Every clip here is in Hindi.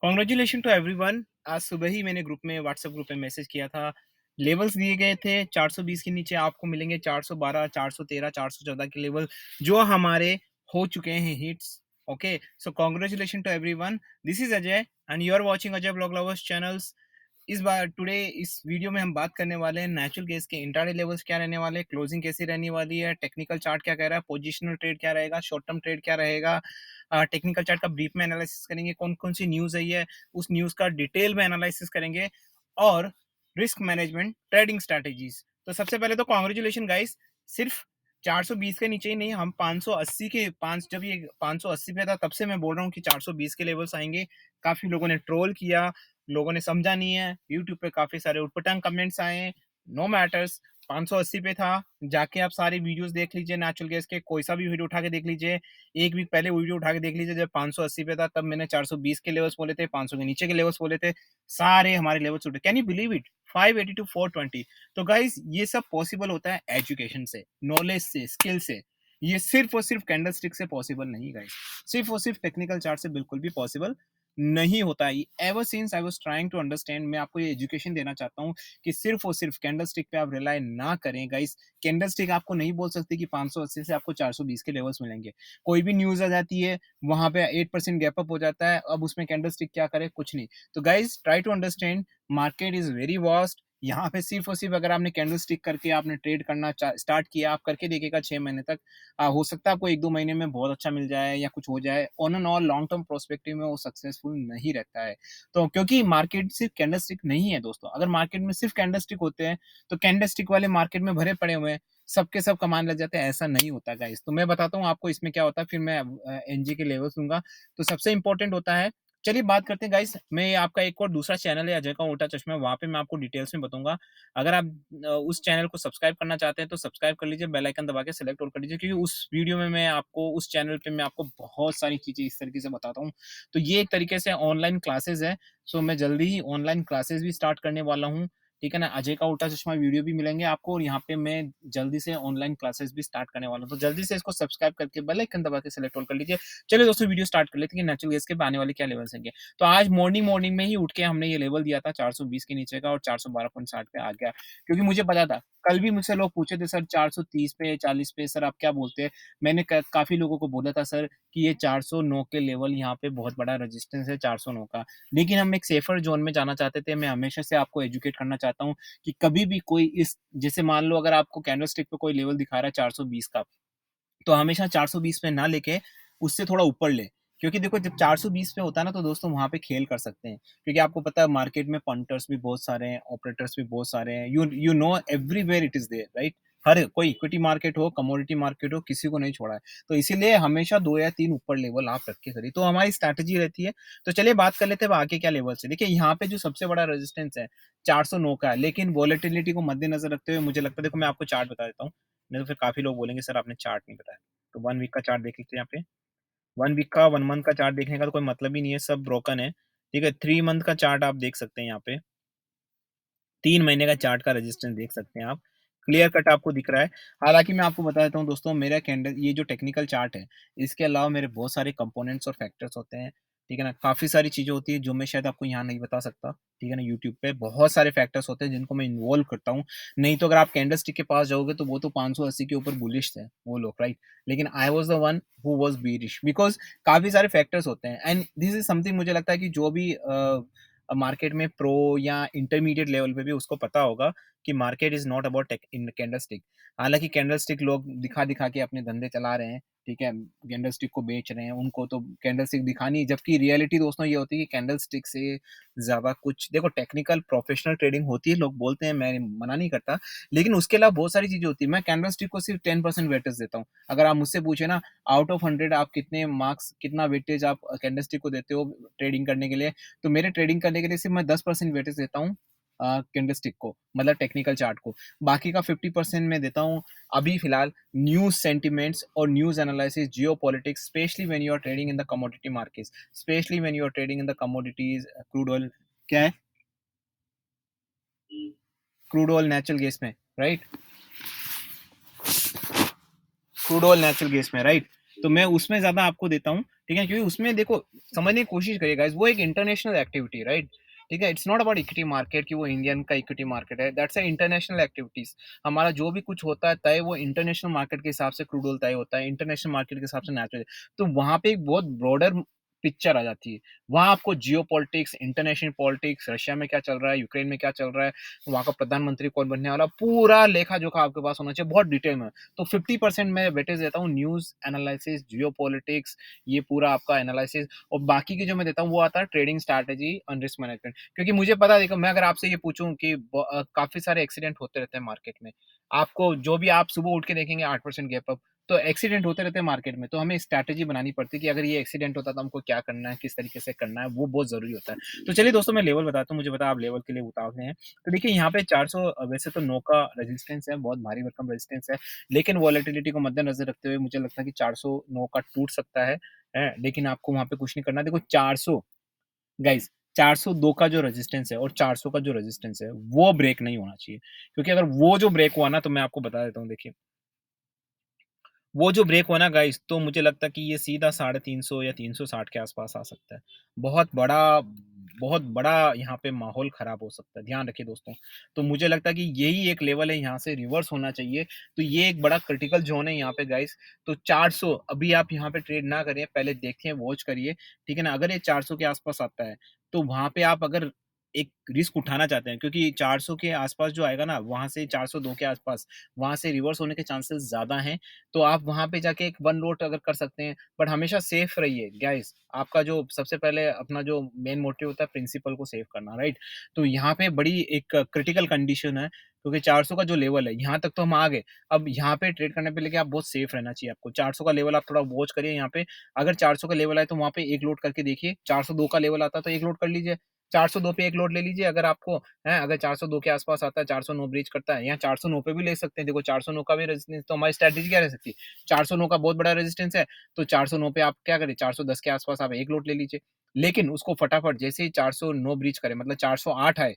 Congratulation to everyone. आज सुबह ही मैंने ग्रुप में व्हाट्सएप ग्रुप में मैसेज किया था। लेवल्स दिए गए थे 420 के नीचे आपको मिलेंगे 412, 413, 414 के लेवल जो हमारे हो चुके हैं hits. Okay, so congratulation to everyone. This is Ajay and you are watching Ajay blog lovers channels. इस बार टुडे इस वीडियो में हम बात करने वाले हैं नेचुरल गैस के इंट्राडे लेवल्स क्या रहने वाले हैं, क्लोजिंग कैसी रहने वाली है, टेक्निकल चार्ट क्या कह रहा है, पोजिशनल ट्रेड क्या रहेगा, शॉर्ट टर्म ट्रेड क्या रहेगा। टेक्निकल चार्ट का ब्रीफ में एनालिसिस करेंगे, कौन कौन सी न्यूज़ आई है उस न्यूज़ का डिटेल में एनालिसिस करेंगे, और रिस्क मैनेजमेंट ट्रेडिंग स्ट्रैटेजीज। तो सबसे पहले तो कॉन्ग्रेचुलेशन गाइस, सिर्फ 420 के नीचे ही नहीं, हम 580 के जब ये 580 पे था तब से मैं बोल रहा हूँ कि 420 के लेवल्स आएंगे। काफी लोगों ने ट्रोल किया, लोगों ने समझा नहीं है, यूट्यूब पे काफी सारे उटपटांग कमेंट्स आए। नो मैटर्स, 580 पे था, जाके आप सारे वीडियोस देख लीजिए, नेचुरल गैस के कोई सा भी वीडियो उठा के देख लीजिए। एक वीक पहले वीडियो उठा के देख लीजिए, जब 580 पे था तब मैंने 420 के लेवल्स बोले थे, 500 के नीचे के लेवल्स बोले थे, सारे हमारे लेवल्स उठे। Can you believe it, 580 to 420। तो गाइस ये सब पॉसिबल होता है एजुकेशन से, नॉलेज से, स्किल से। ये सिर्फ और सिर्फ कैंडल स्टिक से पॉसिबल नहीं गाइस, सिर्फ और सिर्फ टेक्निकल चार्ट से बिल्कुल भी पॉसिबल नहीं होता है। Ever since I was trying to understand, मैं आपको ये एजुकेशन देना चाहता हूँ कि सिर्फ और सिर्फ कैंडल स्टिक पे आप रिलाई ना करें गाइस। कैंडल स्टिक आपको नहीं बोल सकती कि 580 से आपको 420 के लेवल्स मिलेंगे। कोई भी न्यूज आ जाती है, वहां पे 8% गैप अप हो जाता है, अब उसमें कैंडल स्टिक क्या करे, कुछ नहीं। तो guys try to understand, market is very vast. यहाँ पे सिर्फ और सिर्फ अगर आपने कैंडल स्टिक करके आपने ट्रेड करना स्टार्ट किया, आप करके देखिएगा 6 महीने तक, हो सकता है आपको 1-2 महीने में बहुत अच्छा मिल जाए या कुछ हो जाए। On and all long term prospective में वो सक्सेसफुल नहीं रहता है। तो क्योंकि मार्केट सिर्फ कैंडल स्टिक नहीं है दोस्तों, अगर मार्केट में सिर्फ कैंडल स्टिक होते हैं तो कैंडल स्टिक वाले मार्केट में भरे पड़े हुए हैं, सबके सब कमाने लग जाते हैं, ऐसा नहीं होता गाइस। तो मैं बताता हूँ आपको इसमें क्या होता है, फिर मैं एनजी के लेवल्स दूंगा। तो सबसे इंपॉर्टेंट होता है, चलिए बात करते हैं गाइस। मैं आपका एक और दूसरा चैनल है अजय का उल्टा चश्मा, वहाँ पे मैं आपको डिटेल्स में बताऊंगा। अगर आप उस चैनल को सब्सक्राइब करना चाहते हैं तो सब्सक्राइब कर लीजिए, बेल आइकन दबा के सिलेक्ट और कर लीजिए, क्योंकि उस वीडियो में मैं आपको, उस चैनल पे मैं आपको बहुत सारी चीज़ें इस तरीके से बताता हूँ। तो ये एक तरीके से ऑनलाइन क्लासेस है। सो मैं जल्दी ही ऑनलाइन क्लासेस भी स्टार्ट करने वाला हूँ, ठीक है ना। अजय का उल्टा चश्मा वीडियो भी मिलेंगे आपको, और यहाँ पे मैं जल्दी से ऑनलाइन क्लासेस भी स्टार्ट करने वाला हूँ। तो जल्दी से इसको सब्सक्राइब करके बेल आइकन दबा के सिलेक्ट और कर लीजिए। चलिए दोस्तों वीडियो स्टार्ट कर लेते हैं कि नेचुरल गैस के आने वाले क्या लेवल्स हैं। तो आज मॉर्निंग मॉर्निंग में ही उठ के हमने ये लेवल दिया था 420 के नीचे का, और 412.60 पे आ गया, क्योंकि मुझे पता था। कल भी मुझसे लोग पूछे थे सर 430 पे, 40 पे सर आप क्या बोलते हैं। मैंने काफी लोगों को बोला था सर कि ये 409 के लेवल यहाँ पे बहुत बड़ा रेजिस्टेंस है 409 का, लेकिन हम एक सेफर जोन में जाना चाहते थे। मैं हमेशा से आपको एजुकेट करना चाहता हूँ कि कभी भी कोई इस, जैसे मान लो अगर आपको कैंडल स्टिक पे कोई लेवल दिखा रहा है 420 का, तो हमेशा 420 पे ना लेके उससे थोड़ा ऊपर ले। क्योंकि देखो जब 420 पे होता है ना, तो दोस्तों वहाँ पे खेल कर सकते हैं, क्योंकि आपको पता है मार्केट में पंटर्स भी बहुत सारे हैं, ऑपरेटर्स भी बहुत सारे हैं। You know everywhere it is there, right. हर कोई इक्विटी मार्केट हो, कमोडिटी मार्केट हो, किसी को नहीं छोड़ा है। तो इसीलिए हमेशा 2 या 3 ऊपर लेवल आप रख के करिए, तो हमारी स्ट्रैटेजी रहती है। तो चलिए बात कर लेते हैं आगे क्या लेवल से। देखिए यहाँ पे जो सबसे बड़ा रेजिस्टेंस है 409 का है, लेकिन वॉलेटिलिटी को मद्देनजर रखते हुए मुझे लगता है, देखो मैं आपको चार्ट बता देता हूँ, नहीं तो फिर काफी लोग बोलेंगे सर आपने चार्ट नहीं बताया। तो 1 वीक का चार्ट देख लीजिए यहाँ पे। 1 वीक का, 1 मंथ का चार्ट देखने का तो कोई मतलब ही नहीं है, सब ब्रोकन है, ठीक है। 3 मंथ का चार्ट आप देख सकते हैं यहाँ पे, 3 महीने का चार्ट का रेजिस्टेंस देख सकते हैं आप, क्लियर कट आपको दिख रहा है। हालाँकि मैं आपको बता देता हूँ दोस्तों, मेरा कैंडल ये जो टेक्निकल चार्ट है, इसके अलावा मेरे बहुत सारे कंपोनेंट्स और फैक्टर्स होते हैं, ठीक है ना। काफ़ी सारी चीज़ें होती हैं जो मैं शायद आपको यहाँ नहीं बता सकता, ठीक है ना। यूट्यूब पे बहुत सारे फैक्टर्स होते हैं जिनको मैं इन्वॉल्व करता हूँ। नहीं तो अगर आप कैंडलस्टिक के पास जाओगे तो वो तो 580 के ऊपर बुलिश थे वो लोग, राइट। लेकिन I was the one who was bearish, because काफ़ी सारे फैक्टर्स होते हैं, एंड दिस इज़ समथिंग मुझे लगता है कि जो भी मार्केट में प्रो या इंटरमीडिएट लेवल पे भी उसको पता होगा कि market is not about in candlestick. हालांकि कैंडलस्टिक लोग दिखा दिखा के अपने धंधे चला रहे हैं, ठीक है, कैंडलस्टिक को बेच रहे हैं, उनको तो कैंडलस्टिक दिखानी, जबकि रियलिटी दोस्तों ये होती है कि कैंडलस्टिक से ज्यादा कुछ, देखो टेक्निकल प्रोफेशनल ट्रेडिंग होती है, लोग बोलते हैं, मैं मना नहीं करता, लेकिन उसके अलावा बहुत सारी चीजें होती है। मैं कैंडलस्टिक को सिर्फ 10% वेटेज देता हूँ। अगर आप मुझसे पूछे ना, आउट ऑफ 100 आप कितने मार्क्स, कितना वेटेज आप कैंडलस्टिक को देते हो ट्रेडिंग करने के लिए, तो मेरे ट्रेडिंग करने के लिए सिर्फ मैं 10% वेटेज देता हूँ कैंडलस्टिक को, मतलब टेक्निकल चार्ट को। बाकी का 50% मैं देता हूँ अभी फिलहाल न्यूज सेंटिमेंट्स और news analysis, geopolitics, specially when you are trading in the commodity markets, specially when you are trading in the commodities, crude oil, क्या है, क्रूड ऑयल नेचुरल गैस में, right, crude oil natural gas में, राइट। तो मैं उसमें ज़्यादा आपको देता हूँ, ठीक है? क्योंकि उसमें देखो समझने की कोशिश करिए गाइज़, वो एक इंटरनेशनल एक्टिविटी राइट? ठीक है? It's not about equity market कि वो इंडियन का इक्विटी मार्केट है, दैट्स अ इंटरनेशनल एक्टिविटीज़। हमारा जो भी कुछ होता है तय वो इंटरनेशनल मार्केट के हिसाब से क्रूड ऑयल तय होता है, इंटरनेशनल मार्केट के हिसाब से नेचुरल। तो वहाँ पे एक बहुत ब्रॉडर पिक्चर आ जाती है। वहाँ आपको जियोपॉलिटिक्स, इंटरनेशनल पॉलिटिक्स, रशिया में क्या चल रहा है, यूक्रेन में क्या चल रहा है, वहाँ का प्रधानमंत्री कौन बनने वाला, पूरा लेखा-जोखा आपके पास होना चाहिए, बहुत डिटेल में। तो 50% मैं वेटेज देता हूँ न्यूज़ एनालिसिस, जियोपॉलिटिक्स, ये पूरा आपका एनालिसिस, और बाकी की जो मैं देता हूँ वो आता है trading strategy and risk management. क्योंकि मुझे पता है देखो, मैं अगर आपसे ये पूछूँ कि काफ़ी सारे एक्सीडेंट होते रहते हैं मार्केट में। आपको जो भी आप सुबह उठ के देखेंगे 8% गैप अप, तो एक्सीडेंट होते रहते हैं मार्केट में, तो हमें स्ट्रैटेजी बनानी पड़ती है कि अगर ये एक्सीडेंट होता है तो हमको क्या करना है, किस तरीके से करना है, वो बहुत ज़रूरी होता है। तो चलिए दोस्तों, मैं लेवल बताता हूँ, मुझे पता है आप लेवल के लिए उतावले हैं। तो देखिए यहाँ पे 400 वैसे तो नो का रेजिस्टेंस है, बहुत भारी भरकम रेजिस्टेंस है, लेकिन वॉलेटिलिटी को मद्देनज़र रखते हुए मुझे लगता है कि 400 नो का टूट सकता है, लेकिन आपको वहाँ पे कुछ नहीं करना। देखो 400 गाइज़, 402 का जो रेजिस्टेंस है और 400 का जो रेजिस्टेंस है, वो ब्रेक नहीं होना चाहिए। क्योंकि अगर वो जो ब्रेक हुआ ना, तो मैं आपको बता देता हूँ देखिए, वो जो ब्रेक हुआ ना गाइस, तो मुझे लगता है कि ये सीधा 350 या 360 के आसपास आ सकता है। बहुत बड़ा यहाँ पे माहौल खराब हो सकता है, ध्यान रखिए दोस्तों। तो मुझे लगता है कि यही एक लेवल है, यहाँ से रिवर्स होना चाहिए। तो ये एक बड़ा क्रिटिकल ज़ोन है यहाँ पे गाइस। तो 400 अभी आप यहाँ पे ट्रेड ना करिए, पहले देखिए, वॉच करिए, ठीक है ना? अगर ये 400 के आसपास आता है, तो वहाँ पे आप अगर एक रिस्क उठाना चाहते हैं, क्योंकि 400 के आसपास जो आएगा ना, वहाँ से 402 के आसपास, वहाँ से रिवर्स होने के चांसेस ज़्यादा हैं। तो आप वहाँ पे जाके एक वन लोट अगर कर सकते हैं, बट हमेशा सेफ रहिए गाइस। आपका जो सबसे पहले अपना जो मेन मोटिव होता है प्रिंसिपल को सेव करना, राइट? तो यहाँ पे बड़ी एक क्रिटिकल कंडीशन है, क्योंकि 400 का जो लेवल है, यहाँ तक तो हम आ गए। अब यहाँ पे ट्रेड करने पे लेके आप बहुत सेफ रहना चाहिए आपको। 400 का लेवल आप थोड़ा वॉच करिए यहाँ पे। अगर 400 का लेवल आए तो वहाँ पे एक लोड करके देखिए। 402 का लेवल आता है तो एक लोड कर लीजिए। 402 पे एक लोड ले लीजिए, अगर आपको है, अगर 402 के आसपास आता है, 409 ब्रीच करता है, या 409 पे भी ले सकते हैं। देखो 409 का भी रेजिस्टेंस, तो हमारी स्ट्रैटेजी क्या रह सकती है? 409 का बहुत बड़ा रेजिस्टेंस है, तो 409 पे आप क्या करें, 410 के आसपास आप एक लोड ले लीजिए। लेकिन उसको फटाफट जैसे ही 409 ब्रीच करे, मतलब 408 आए,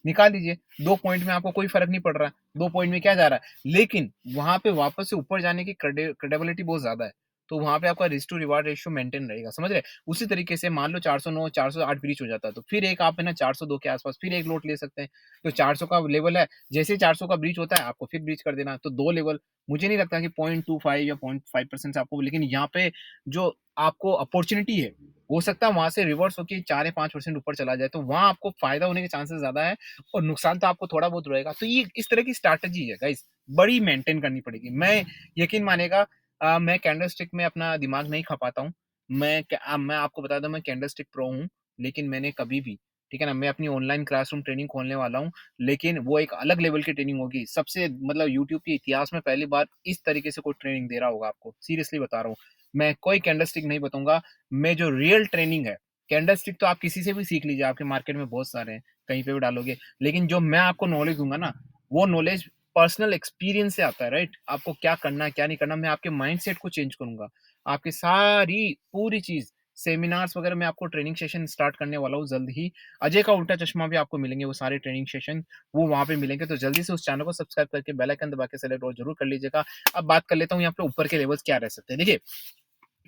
निकाल दीजिए। 2 पॉइंट में आपको कोई फ़र्क नहीं पड़ रहा है, 2 पॉइंट में क्या जा रहा है। लेकिन वहाँ पे वापस से ऊपर जाने की क्रेडिबिलिटी बहुत ज़्यादा है, तो वहाँ पे आपका risk to reward ratio maintain रहेगा, समझ रहे हैं? उसी तरीके से मान लो 409 408 ब्रीच हो जाता है, तो फिर एक आप है ना 402 के आसपास फिर एक लोड ले सकते हैं। तो 400 का लेवल है, जैसे ही 400 का ब्रीच होता है, आपको फिर ब्रीच कर देना है। तो 2 लेवल, मुझे नहीं लगता कि 0.25 या 0.5% से आपको, लेकिन यहाँ पे जो आपको अपॉर्च्युनिटी है, हो सकता है वहाँ से रिवर्स होके 4 या 5% ऊपर चला जाए, तो वहाँ आपको फ़ायदा होने के चांसेस ज़्यादा है, और नुकसान तो आपको थोड़ा बहुत रहेगा। तो ये इस तरह की स्ट्रैटेजी है गाइस, बड़ी मेंटेन करनी पड़ेगी। मैं यकीन मानिएगा, मैं कैंडलस्टिक में अपना दिमाग नहीं खपाता हूँ। मैं आपको बता दूँ, मैं कैंडलस्टिक प्रो हूँ, लेकिन मैंने कभी भी, ठीक है ना, मैं अपनी ऑनलाइन क्लासरूम ट्रेनिंग खोलने वाला हूँ, लेकिन वो एक अलग लेवल की ट्रेनिंग होगी। सबसे मतलब यूट्यूब के इतिहास में पहली बार इस तरीके से कोई ट्रेनिंग दे रहा होगा आपको, सीरियसली बता रहा हूँ। मैं कोई कैंडलस्टिक नहीं बताऊँगा, मैं जो रियल ट्रेनिंग है, कैंडलस्टिक तो आप किसी से भी सीख लीजिए, आपके मार्केट में बहुत सारे हैं, कहीं पे भी डालोगे। लेकिन जो मैं आपको नॉलेज दूँगा ना, वो नॉलेज पर्सनल एक्सपीरियंस से आता है, राइट? आपको क्या करना है, क्या नहीं करना, मैं आपके माइंडसेट को चेंज करूँगा। आपकी सारी पूरी चीज़, सेमिनार्स वगैरह मैं आपको ट्रेनिंग सेशन स्टार्ट करने वाला हूँ जल्द ही। अजय का उल्टा चश्मा भी आपको मिलेंगे, वो सारे ट्रेनिंग सेशन वो वहाँ पे मिलेंगे। तो जल्दी से उस चैनल को सब्सक्राइब करके बेल आइकन दबा के सेलेक्ट और ज़रूर कर लीजिएगा। अब बात कर लेता हूँ यहाँ पे ऊपर के लेवल्स क्या रह सकते हैं। देखिए,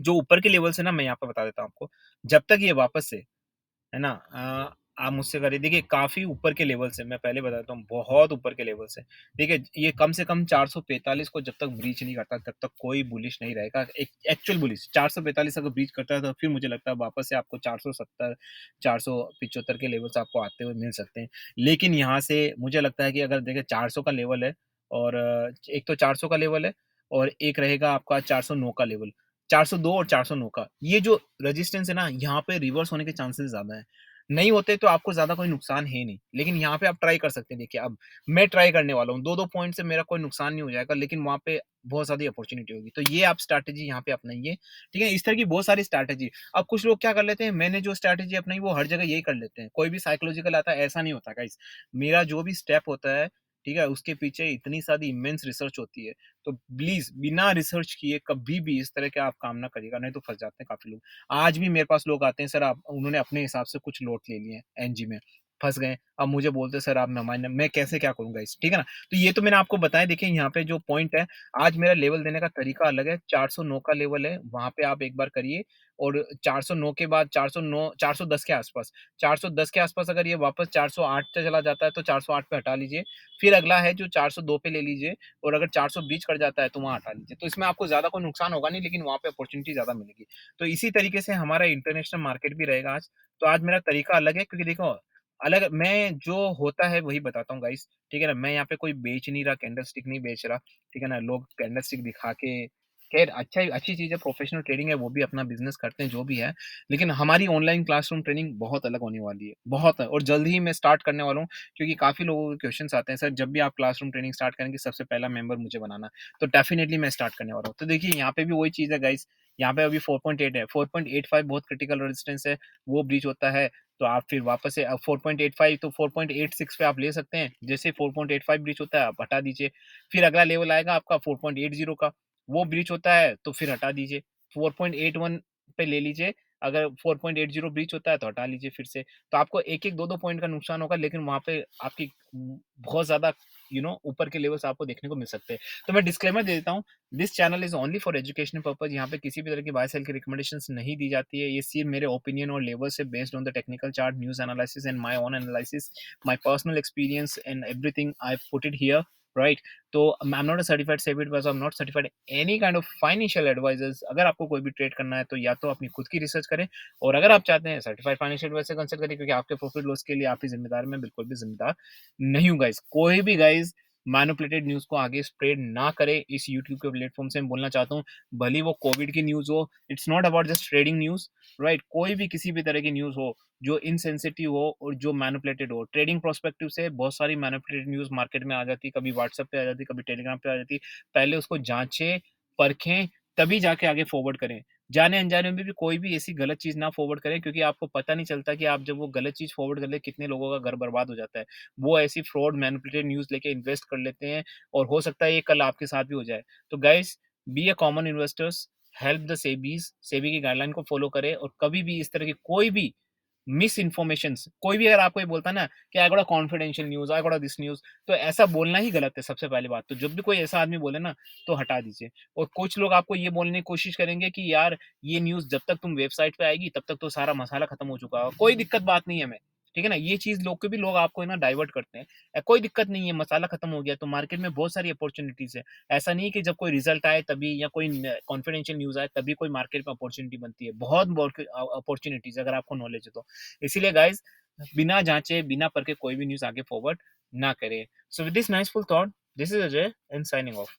जो ऊपर के लेवल्स है ना, मैं यहाँ पे बता देता हूँ आपको। जब तक ये वापस से, है ना, आप मुझसे करिए, देखिए काफ़ी ऊपर के लेवल से, मैं पहले बताता हूँ, बहुत ऊपर के लेवल से। देखिए, ये कम से कम 445 को जब तक ब्रीच नहीं करता, तब तक कोई बुलिश नहीं रहेगा। एक एक्चुअल बुलिश 445 अगर ब्रीच करता है, तो फिर मुझे लगता है वापस से आपको 470, 475 के लेवल्स आपको आते हुए मिल सकते हैं। लेकिन यहाँ से मुझे लगता है कि अगर देखिए 400 का लेवल है, और एक तो 400 का लेवल है, और एक रहेगा आपका 409 का लेवल। 402 और 409 का, ये जो रेजिस्टेंस है ना, यहाँ पे रिवर्स होने के चांसेस ज़्यादा हैं। नहीं होते तो आपको ज़्यादा कोई नुकसान है नहीं, लेकिन यहाँ पे आप ट्राई कर सकते हैं। देखिए, अब मैं ट्राई करने वाला हूँ, 2-2 पॉइंट से मेरा कोई नुकसान नहीं हो जाएगा, लेकिन वहाँ पे बहुत ज़्यादा अपॉर्च्युनिटी होगी। तो ये आप स्ट्रैटेजी यहाँ पे अपनाइए, ठीक है? इस तरह की बहुत सारी स्ट्रैटेजी। अब कुछ लोग क्या कर लेते हैं, मैंने जो स्ट्रैटेजी अपनाई वो हर जगह यही कर लेते हैं। कोई भी साइकोलॉजिकल आता है, ऐसा नहीं होता गाइस। मेरा जो भी स्टेप होता है, ठीक है? उसके पीछे इतनी सारी इमेंस रिसर्च होती है। तो प्लीज़ बिना रिसर्च किए कभी भी इस तरह के आप काम ना करिएगा, नहीं तो फँस जाते हैं काफ़ी लोग। आज भी मेरे पास लोग आते हैं, सर आप, उन्होंने अपने हिसाब से कुछ लॉट ले लिए हैं एनजी में। फँस गए। अब मुझे बोलते सर आप मैं कैसे क्या करूँ गाइस, ठीक है ना? तो ये तो मैंने आपको बताया देखिए यहाँ पे जो पॉइंट है, आज मेरा लेवल देने का तरीका अलग है, 409 का लेवल है, वहाँ पे आप एक बार करिए और 409 के बाद 409 410 के आस-पास 410 के आस-पास अगर ये वापस 408 पे चला जाता है तो 408 पे हटा लीजिए। फिर अगला है जो 402 पे ले लीजिए और अगर 420 कर जाता है तो वहाँ हटा लीजिए। तो इसमें आपको ज़्यादा कोई नुकसान होगा नहीं लेकिन वहाँ पे अपॉर्च्युनिटी ज़्यादा मिलेगी। तो इसी तरीके से हमारा इंटरनेशनल मार्केट भी रहेगा आज। तो आज मेरा तरीका अलग है क्योंकि देखो अलग मैं जो होता है वही बताता हूँ गाइस, ठीक है ना? मैं यहाँ पे कोई बेच नहीं रहा, कैंडल स्टिक नहीं बेच रहा, ठीक है ना? लोग कैंडल स्टिक दिखा के खैर अच्छी चीज़ है, प्रोफेशनल ट्रेडिंग है, वो भी अपना बिज़नेस करते हैं, जो भी है। लेकिन हमारी ऑनलाइन क्लासरूम ट्रेनिंग बहुत अलग होने वाली है, बहुत है और जल्द ही मैं स्टार्ट करने वाला हूँ क्योंकि काफ़ी लोगों के क्वेश्चन्स आते हैं, सर जब भी आप क्लासरूम ट्रेनिंग स्टार्ट करेंगे सबसे पहला मेंबर मुझे बनाना। तो डेफ़िनिटली मैं स्टार्ट करने वाला हूँ। तो देखिए यहाँ पे भी वही चीज़ है गाइस, यहाँ पे अभी 4.8 है, 4.85 बहुत क्रिटिकल रेजिस्टेंस है, वो ब्रीच होता है तो आप फिर वापस से 4.85 तो 4.86 पे आप ले सकते हैं। जैसे 4.85 ब्रीच होता है, आप हटा दीजिए। फिर अगला लेवल आएगा आपका 4.80 का, वो ब्रीच होता है तो फिर हटा दीजिए। 4.81 पे ले लीजिए, अगर 4.80 ब्रीच होता है तो हटा लीजिए फिर से। तो आपको 1-1, 2-2 पॉइंट का नुकसान होगा लेकिन वहाँ पे आपकी बहुत ज़्यादा ऊपर के लेवल्स आपको देखने को मिल सकते हैं। तो मैं डिस्क्लेमर दे देता हूँ, this channel is only for educational purpose. यहाँ पे किसी भी तरह की बाय सेल की रिकमेंडेशंस नहीं दी जाती है। ये सिर्फ मेरे ओपिनियन और लेवल्स है based on the technical chart, news analysis and my own analysis, my personal experience and everything I put it here, right? तो I am not a certified SEBI adviser, I am not certified any kind of financial advisers. अगर आपको कोई भी ट्रेड करना है तो या तो अपनी खुद की रिसर्च करें और अगर आप चाहते हैं सर्टिफाइड फाइनेंशियल एडवाइज़र कंसल्ट करिए क्योंकि आपके प्रॉफिट लॉस के लिए आप ही ज़िम्मेदार हैं, मैं बिल्कुल भी ज़िम्मेदार नहीं हूँ गाइज़। कोई भी गाइज़ मैनिपुलेटेड न्यूज़ को आगे स्प्रेड ना करे, इस यूट्यूब के प्लेटफ़ॉर्म से मैं बोलना चाहता हूँ। भले ही वो कोविड की न्यूज़ हो, it's not about just trading news, right? कोई भी किसी भी तरह की न्यूज़ हो, जो इनसेंसिटिव हो और जो मैनिपुलेटेड हो। ट्रेडिंग पर्सपेक्टिव से बहुत सारी मैनिपुलेटेड न्यूज़ मार्केट में आ जाती है, कभी व्हाट्सएप पे आ जाती है, कभी टेलीग्राम पे आ जाती है। पहले उसको जाँचें, परखें, तभी जाके आगे फॉरवर्ड करें। जाने-अनजाने में भी कोई भी ऐसी गलत चीज़ ना फॉरवर्ड करें क्योंकि आपको पता नहीं चलता कि आप जब वो गलत चीज़ फॉरवर्ड कर ले, कितने लोगों का घर बर्बाद हो जाता है। वो ऐसी फ्रॉड मैनिपुलेटेड न्यूज़ लेके इन्वेस्ट कर लेते हैं और हो सकता है ये कल आपके साथ भी हो जाए। तो guys be a common investors, help the SEBI's, SEBI की गाइडलाइन को फॉलो करें और कभी भी इस तरह की कोई भी मिस इन्फॉर्मेशंस कोई भी अगर आपको ये बोलता है ना कि I got a confidential news, I got a this news, तो ऐसा बोलना ही गलत है सबसे पहली बात तो। जब भी कोई ऐसा आदमी बोले ना तो हटा दीजिए। और कुछ लोग आपको ये बोलने की कोशिश करेंगे कि यार ये न्यूज़ जब तक तुम वेबसाइट पे आएगी तब तक तो सारा मसाला खत्म हो चुका होगा। कोई दिक्कत बात नहीं है हमें, ठीक है ना? ये चीज़ लोग के भी लोग आपको है ना डाइवर्ट करते हैं। कोई दिक्कत नहीं है, मसाला खत्म हो गया तो मार्केट में बहुत सारी अपॉर्च्युनिटीज़ है। ऐसा नहीं है कि जब कोई रिज़ल्ट आए तभी या कोई न कॉन्फिडेंशियल न्यूज़ आए तभी कोई मार्केट में अपॉर्च्युनिटी बनती है। बहुत अपॉर्च्युनिटीज़ है अगर आपको नॉलेज है तो। इसीलिए गाइज़ बिना जाँचे, बिना परखे कोई भी न्यूज़ आगे फॉरवर्ड ना करें। So with this niceful thought, this is Ajay and signing of.